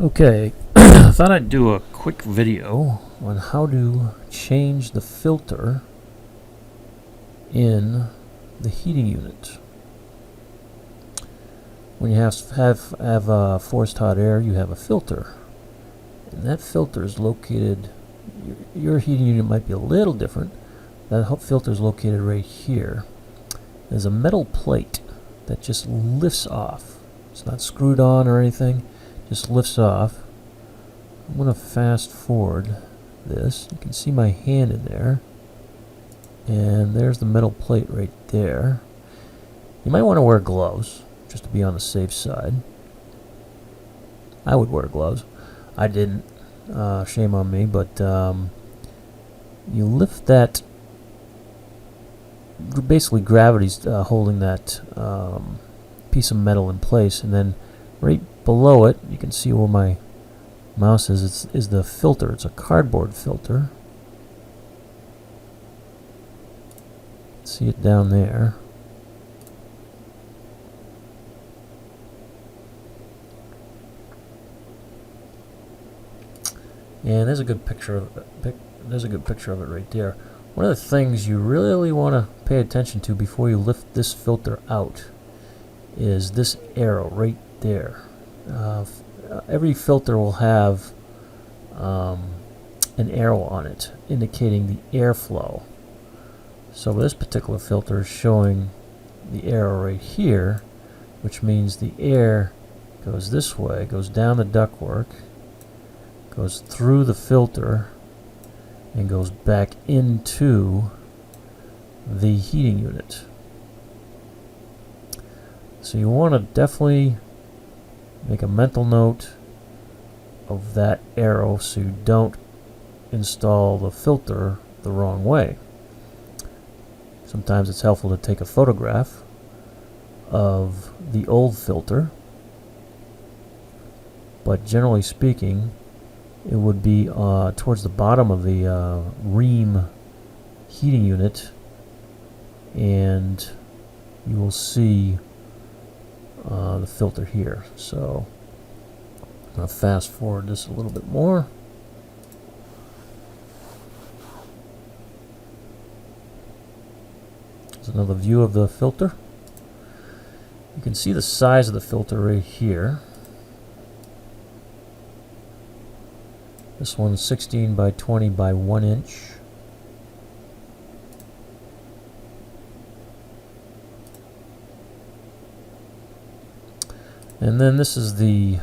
Okay, I thought I'd do a quick video on how to change the filter in the heating unit. When you have forced hot air, you have a filter, and that filter is located. Your heating unit might be a little different. That filter is located right here. There's a metal plate that just lifts off. It's not screwed on or anything. Just lifts off. I'm going to fast forward this. You can see my hand in there. And there's the metal plate right there. You might want to wear gloves just to be on the safe side. I would wear gloves. I didn't. Shame on me. But you lift that. Basically, gravity's holding that piece of metal in place, and then right below it, you can see where my mouse is the filter. It's a cardboard filter. See it down there. And there's a good picture of it. There's a good picture of it right there. One of the things you really want to pay attention to before you lift this filter out is this arrow right there. Every filter will have an arrow on it indicating the airflow. So this particular filter is showing the arrow right here, which means the air goes this way, goes down the ductwork, goes through the filter, and goes back into the heating unit. So you want to definitely make a mental note of that arrow so you don't install the filter the wrong way. Sometimes it's helpful to take a photograph of the old filter, but generally speaking, it would be towards the bottom of the Rheem heating unit, and you will see the filter here. So I'm going to fast forward this a little bit more. There's another view of the filter. You can see the size of the filter right here. This one's 16 by 20 by 1 inch. And then this is the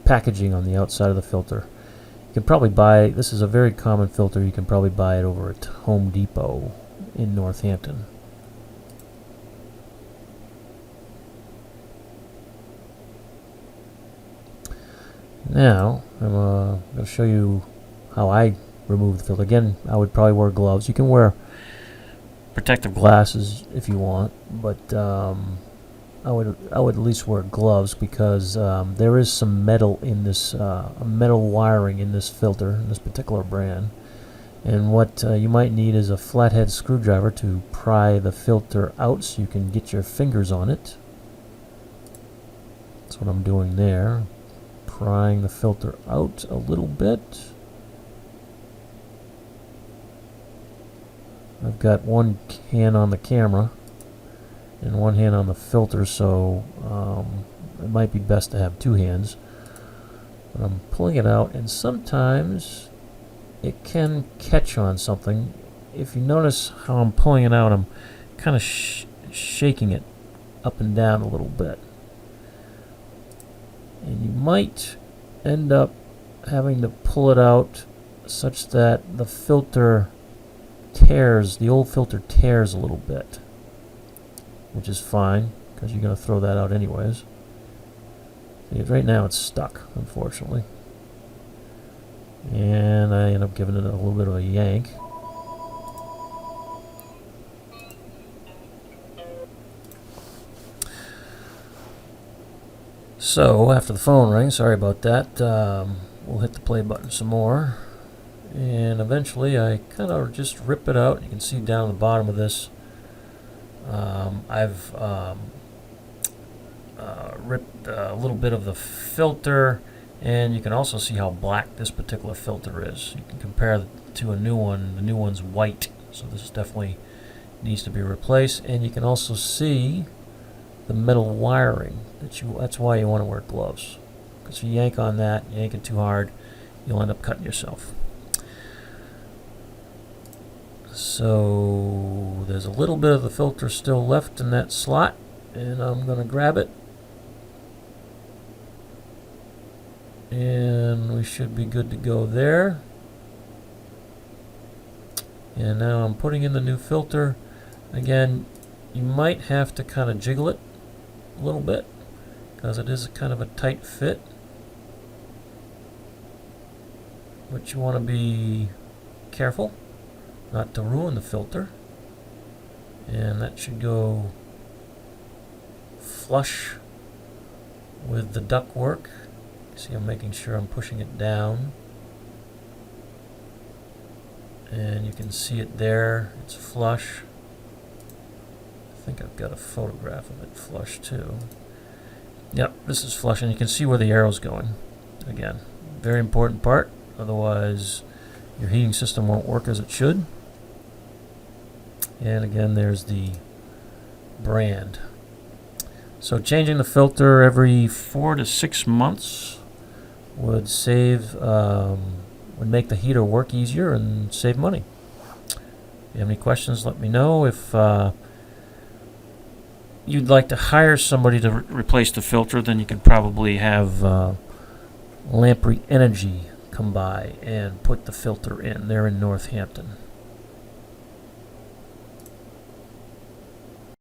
packaging on the outside of the filter. You can probably buy, this is a very common filter, you can probably buy it over at Home Depot in Northampton. Now, I'm going to show you how I remove the filter. Again, I would probably wear gloves. You can wear protective glasses if you want, but I would at least wear gloves because there is some metal in this metal wiring in this filter, in this particular brand. And what you might need is a flathead screwdriver to pry the filter out so you can get your fingers on it. That's what I'm doing there. Prying the filter out a little bit. I've got one hand on the camera and one hand on the filter, so it might be best to have two hands. But I'm pulling it out, and sometimes it can catch on something. If you notice how I'm pulling it out, I'm kind of shaking it up and down a little bit. And you might end up having to pull it out such that the filter tears, the old filter tears a little bit, which is fine because you're going to throw that out anyways. See, right now it's stuck, unfortunately. And I end up giving it a little bit of a yank. So, after the phone rings, sorry about that, we'll hit the play button some more. And eventually I kind of just rip it out. You can see down the bottom of this, I've ripped a little bit of the filter, and you can also see how black this particular filter is. You can compare it to a new one. The new one's white, so this definitely needs to be replaced. And you can also see the metal wiring. That's why you want to wear gloves, because if you yank on that, yank it too hard, you'll end up cutting yourself. So there's a little bit of the filter still left in that slot, and I'm going to grab it, and we should be good to go there. And now I'm putting in the new filter. Again, you might have to kind of jiggle it a little bit because it is kind of a tight fit, but you want to be careful not to ruin the filter. And that should go flush with the ductwork. See, I'm making sure I'm pushing it down, and you can see it there. It's flush. I think I've got a photograph of it flush too. Yep, this is flush, and you can see where the arrow's going. Again, very important part, otherwise your heating system won't work as it should. And again, there's the brand. So changing the filter every 4 to 6 months would make the heater work easier and save money. If you have any questions, let me know. If you'd like to hire somebody to replace the filter, then you can probably have Lamprey Energy come by and put the filter in. They're in Northampton.